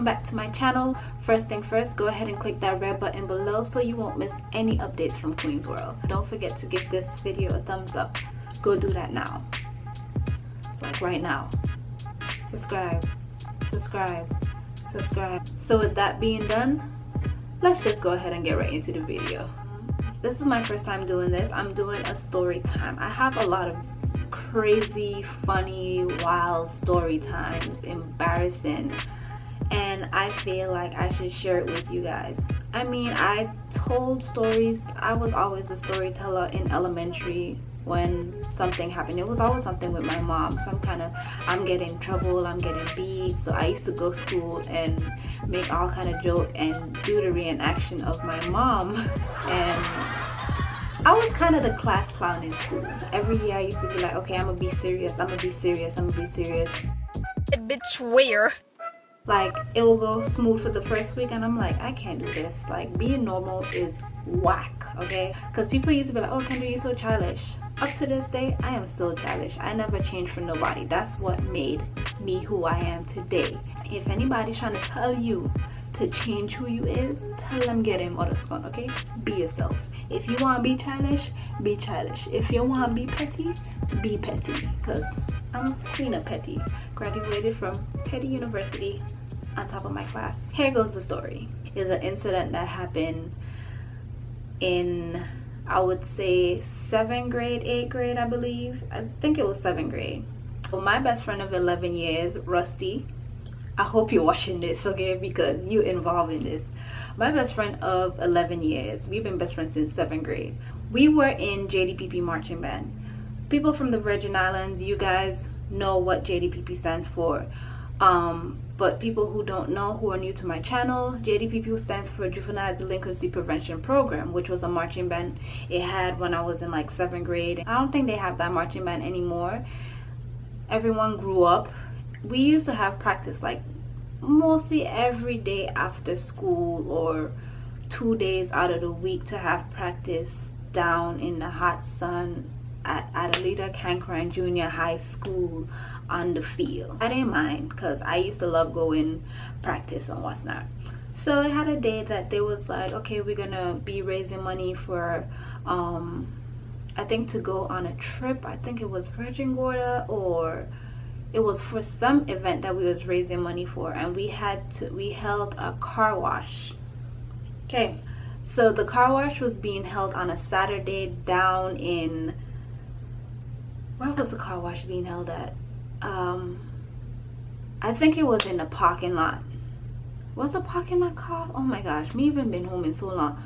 welcome back to my channel. First thing first, go ahead and click that red button below so you won't miss any updates from KweenzWorld. Don't forget to give this video a thumbs up. Go do that now, like right now. Subscribe. So with that being done, let's just go ahead and get right into the video. This is my first time doing this. I'm doing a story time. I have a lot of crazy, funny, wild story times, embarrassing, and I feel like I should share it with you guys. I mean, I told stories. I was always a storyteller in elementary. When something happened, it was always something with my mom, some kind of, I'm getting in trouble, I'm getting beat. So I used to go to school and make all kind of joke and do the reenaction of my mom, and I was kind of the class clown in school. Every year I used to be like, okay, I'm gonna be serious, I'm gonna be serious. A bit weird. Like, it will go smooth for the first week and I'm like, I can't do this. Like, being normal is whack, okay? Because people used to be like, oh, Kendra, you're so childish. Up to this day, I am still childish. I never changed for nobody. That's what made me who I am today. If anybody's trying to tell you to change who you is, tell them get him out of school, okay? Be yourself. If you want to be childish, be childish. If you want to be petty, be petty. Because I'm queen of petty. Graduated from Petty University on top of my class. Here goes the story. It's an incident that happened in, I would say, 7th grade, 8th grade, I believe. I think it was 7th grade. So my best friend of 11 years, Rusty, I hope you're watching this, okay, because you're involved in this. My best friend of 11 years, we've been best friends since 7th grade. We were in JDPP marching band. People from the Virgin Islands, you guys know what JDPP stands for. But people who don't know, who are new to my channel, JDPP stands for Juvenile Delinquency Prevention Program, which was a marching band it had when I was in like 7th grade. I don't think they have that marching band anymore. Everyone grew up. We used to have practice like mostly every day after school, or 2 days out of the week to have practice down in the hot sun at Adelita Cancran Junior High School on the field. I didn't mind because I used to love going practice and what's not. So I had a day that they was like, okay, we're gonna be raising money for I think to go on a trip. I think it was Virgin Gorda, or it was for some event that we was raising money for, and we held a car wash. Okay, so the car wash was being held on a Saturday down in, where was the car wash being held at? I think it was in the parking lot. What's the parking lot called? Oh my gosh, me even been home in so long.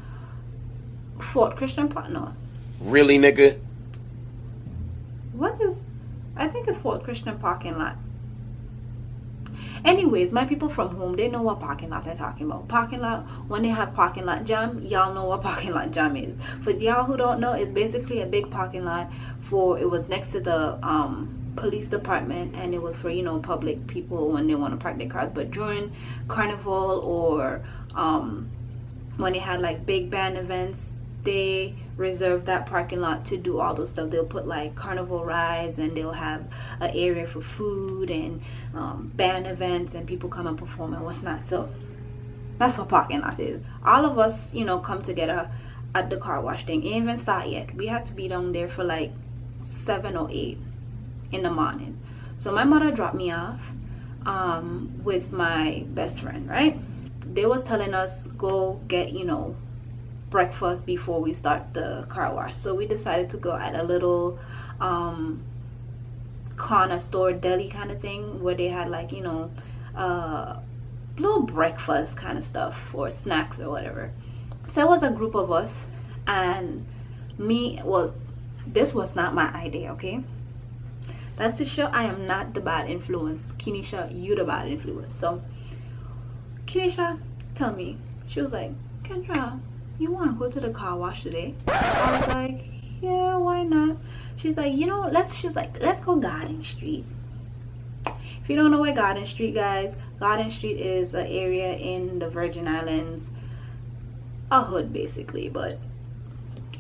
Fort Christian Park? No. Really, nigga? What is, I think it's Fort Christian parking lot. Anyways, my people from home, they know what parking lot they're talking about. Parking lot, when they have parking lot jam, y'all know what parking lot jam is. For y'all who don't know, it's basically a big parking lot for, it was next to the police department, and it was for, you know, public people when they want to park their cars. But during carnival, or when they had like big band events, they reserve that parking lot to do all those stuff. They'll put like carnival rides, and they'll have an area for food and band events, and people come and perform and what's not. So that's what parking lot is. All of us, you know, come together at the car wash thing. It ain't even start yet. We had to be down there for like 7 or 8 in the morning. So my mother dropped me off with my best friend, right? They was telling us go get, you know, breakfast before we start the car wash. So we decided to go at a little corner store deli kind of thing, where they had like, you know, little breakfast kind of stuff or snacks or whatever. So it was a group of us, and me, well, this was not my idea, okay? That's to show I am not the bad influence. Kenisha, you the bad influence. So Kenisha tell me, she was like, Kendra, you want to go to the car wash today? I was like, yeah, why not? She's like, you know, let's go Garden Street. If you don't know where Garden Street, guys, Garden Street is an area in the Virgin Islands, a hood basically, but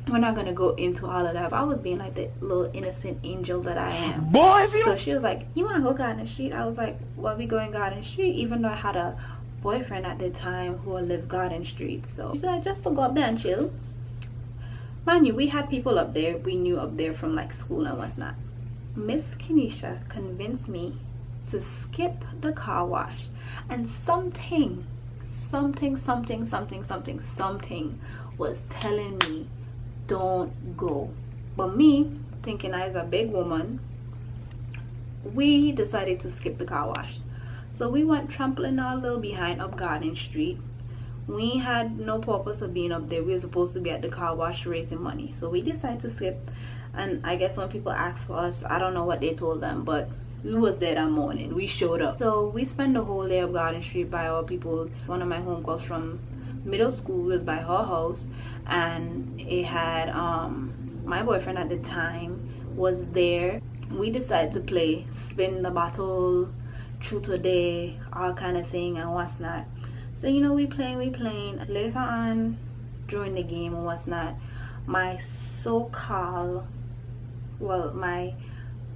we're not gonna go into all of that. But I was being like the little innocent angel that I am. Boy, so she was like, you want to go Garden Street? I was like, well, we going Garden Street, even though I had a boyfriend at the time who lived Garden Street. So we decided just to go up there and chill. Mind you, we had people up there we knew up there from like school and whatnot. Miss Kenisha convinced me to skip the car wash, and something was telling me don't go. But me, thinking I was a big woman, we decided to skip the car wash. So we went trampling our little behind up Garden Street. We had no purpose of being up there. We were supposed to be at the car wash raising money. So we decided to skip. And I guess when people asked for us, I don't know what they told them, but we was there that morning. We showed up. So we spent the whole day up Garden Street by our people. One of my homegirls from middle school was by her house, and it had my boyfriend at the time was there. We decided to play spin the bottle, truth or dare, all kind of thing and what's not. So you know, we playing. Later on during the game and what's not, my my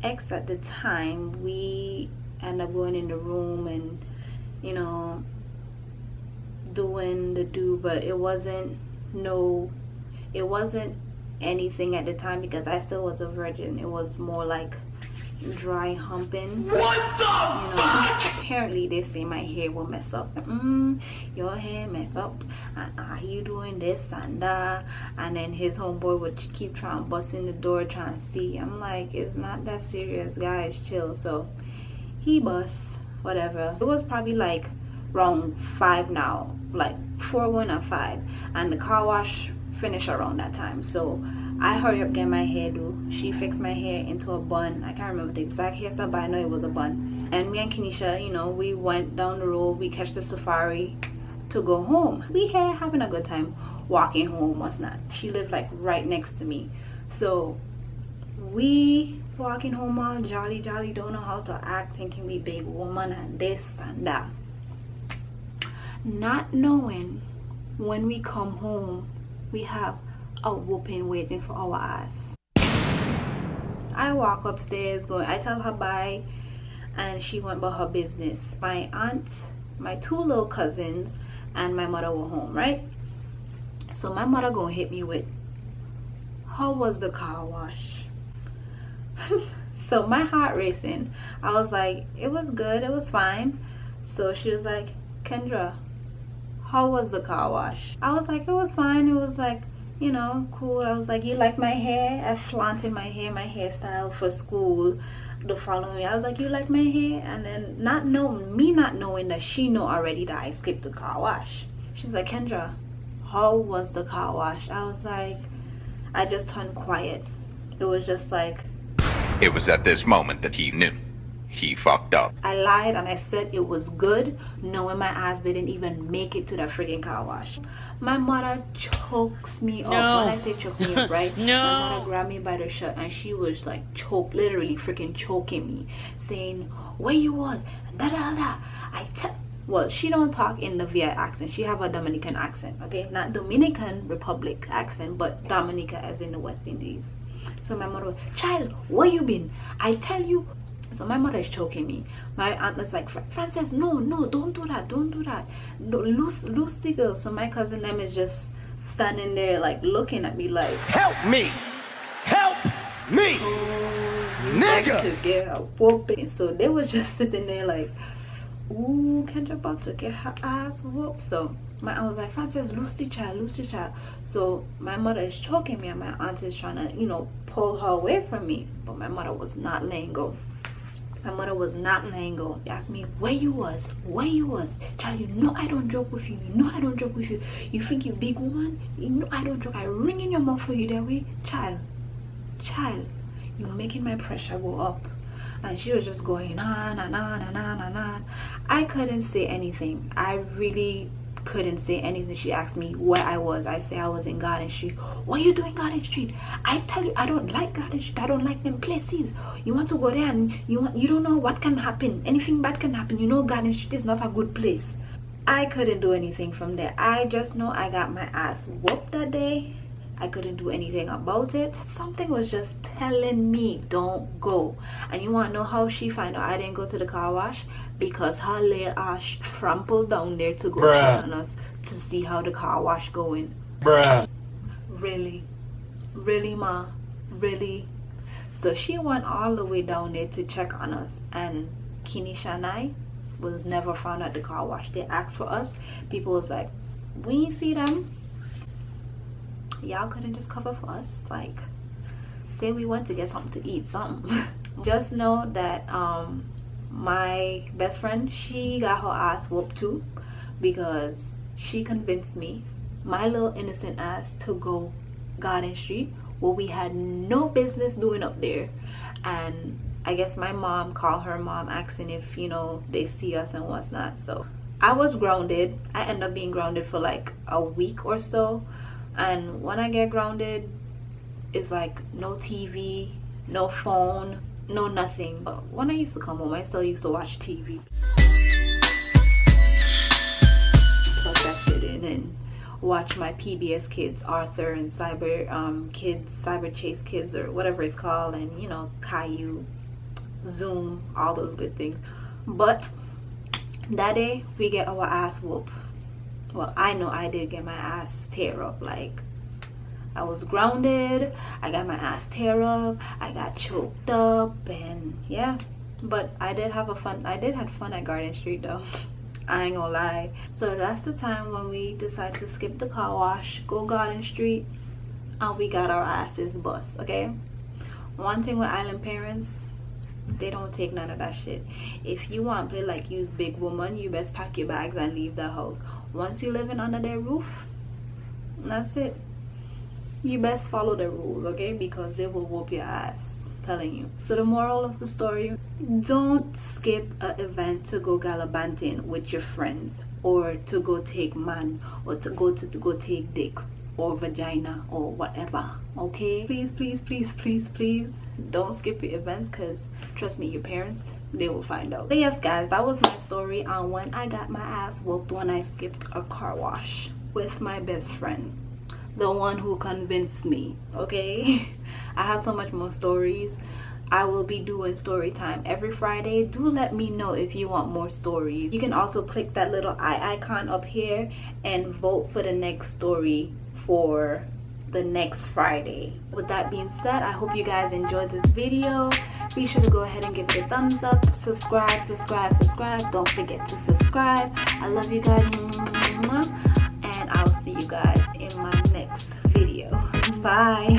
ex at the time, we ended up going in the room and, you know, doing the but it wasn't anything at the time because I still was a virgin. It was more like dry humping. What the fuck? Apparently they say my hair will mess up. Your hair mess up, and are you doing this and that? And then his homeboy would keep trying to bust in the door trying to see. I'm like, it's not that serious, guys, chill. So he busts, whatever. It was probably like around 5 now, like 4 going on 5, and the car wash finished around that time. So I hurry up, get my hair do. She fixed my hair into a bun. I can't remember the exact hairstyle, but I know it was a bun. And me and Kenisha, you know, we went down the road. We catch the safari to go home. We here having a good time walking home, what's not. She lived like right next to me. So we walking home all jolly, don't know how to act, thinking we big woman and this and that. Not knowing when we come home, we have a whooping waiting for our ass. I walk upstairs I tell her bye, and she went about her business. My aunt, my 2 little cousins, and my mother were home, right? So my mother gonna hit me with, how was the car wash? So my heart racing. I was like, it was good, it was fine. So she was like, Kendra, how was the car wash? I was like, it was fine. It was like, you know, cool. I was like, you like my hair? I flaunted my hairstyle for school the following. I was like, you like my hair? And then not knowing that she know already that I skipped the car wash. She's like, Kendra, how was the car wash? I was like, I just turned quiet. It was just like, it was at this moment that he knew he fucked up. I lied and I said it was good, knowing my ass didn't even make it to the friggin' car wash. My mother chokes me up. When I say choke me up, right? No. My mother grabbed me by the shirt and she was like literally freaking choking me, saying, where you was? Da da da. Well, she don't talk in the VI accent. She have a Dominican accent, okay? Not Dominican Republic accent, but Dominica as in the West Indies. So my mother was, child, where you been? I tell you. So my mother is choking me. My aunt was like, Frances, no, don't do that. Loose the girl. So my cousin them is just standing there like looking at me like, Help me! Nigga! To get a whooping. So they was just sitting there like, ooh, Kendra about to get her ass whooped. So my aunt was like, Frances, loose the child. So my mother is choking me and my aunt is trying to, you know, pull her away from me. But my mother was not letting go. She asked me, where you was? Child, you know I don't joke with you. You think you big woman? You know I don't joke. I ring in your mouth for you that way. Child, you're making my pressure go up. And she was just going on and on. I couldn't say anything. I really couldn't say anything. She asked me where I was. I say I was in Garden Street. What are you doing Garden Street? I tell you, I don't like Garden Street. I don't like them places. You want to go there and you don't know what can happen. Anything bad can happen. You know Garden Street is not a good place. I couldn't do anything from there. I just know I got my ass whooped that day. I couldn't do anything about it. Something was just telling me don't go. And you want to know how she find out I didn't go to the car wash? Because her little ass trampled down there to go check on us to see how the car wash going. Really ma, really? So she went all the way down there to check on us, and Kenisha and I was never found at the car wash. They asked for us. People was like, we ain't see them. Y'all couldn't just cover for us? Like, say we went to get something to eat, something. Just know that my best friend, she got her ass whooped too, because she convinced me, my little innocent ass, to go Garden Street, what we had no business doing up there. And I guess my mom called her mom asking if, you know, they see us and what's not. So I was grounded. I ended up being grounded for like a week or so. And when I get grounded, it's like no TV, no phone, no nothing. But when I used to come home, I still used to watch TV. Plug that shit in and watch my PBS Kids, Arthur and Cyber Kids, Cyber Chase Kids, or whatever it's called, and you know, Caillou, Zoom, all those good things. But that day we get our ass whooped. Well, I know I did get my ass tear up. Like, I was grounded, I got my ass tear up, I got choked up, and yeah. But I did have fun at Garden Street though. I ain't gonna lie. So that's the time when we decided to skip the car wash, go Garden Street, and we got our asses bust, okay? One thing with island parents, they don't take none of that shit. If you want to play like you's big woman, you best pack your bags and leave the house. Once you living under their roof, that's it. You best follow the rules, okay? Because they will whoop your ass, telling you. So the moral of the story, don't skip an event to go gallivanting with your friends, or to go take man, or to go take dick or vagina or whatever, okay? Please, please, please, please, please don't skip your events, because trust me, your parents, they will find out. So yes guys, that was my story on when I got my ass whooped when I skipped a car wash with my best friend, the one who convinced me, okay? I have so much more stories. I will be doing story time every Friday. Do let me know if you want more stories. You can also click that little eye icon up here and vote for the next story for the next Friday. With that being said, I hope you guys enjoyed this video. Be sure to go ahead and give it a thumbs up. Subscribe. Don't forget to subscribe. I love you guys. And I'll see you guys in my next video. Bye.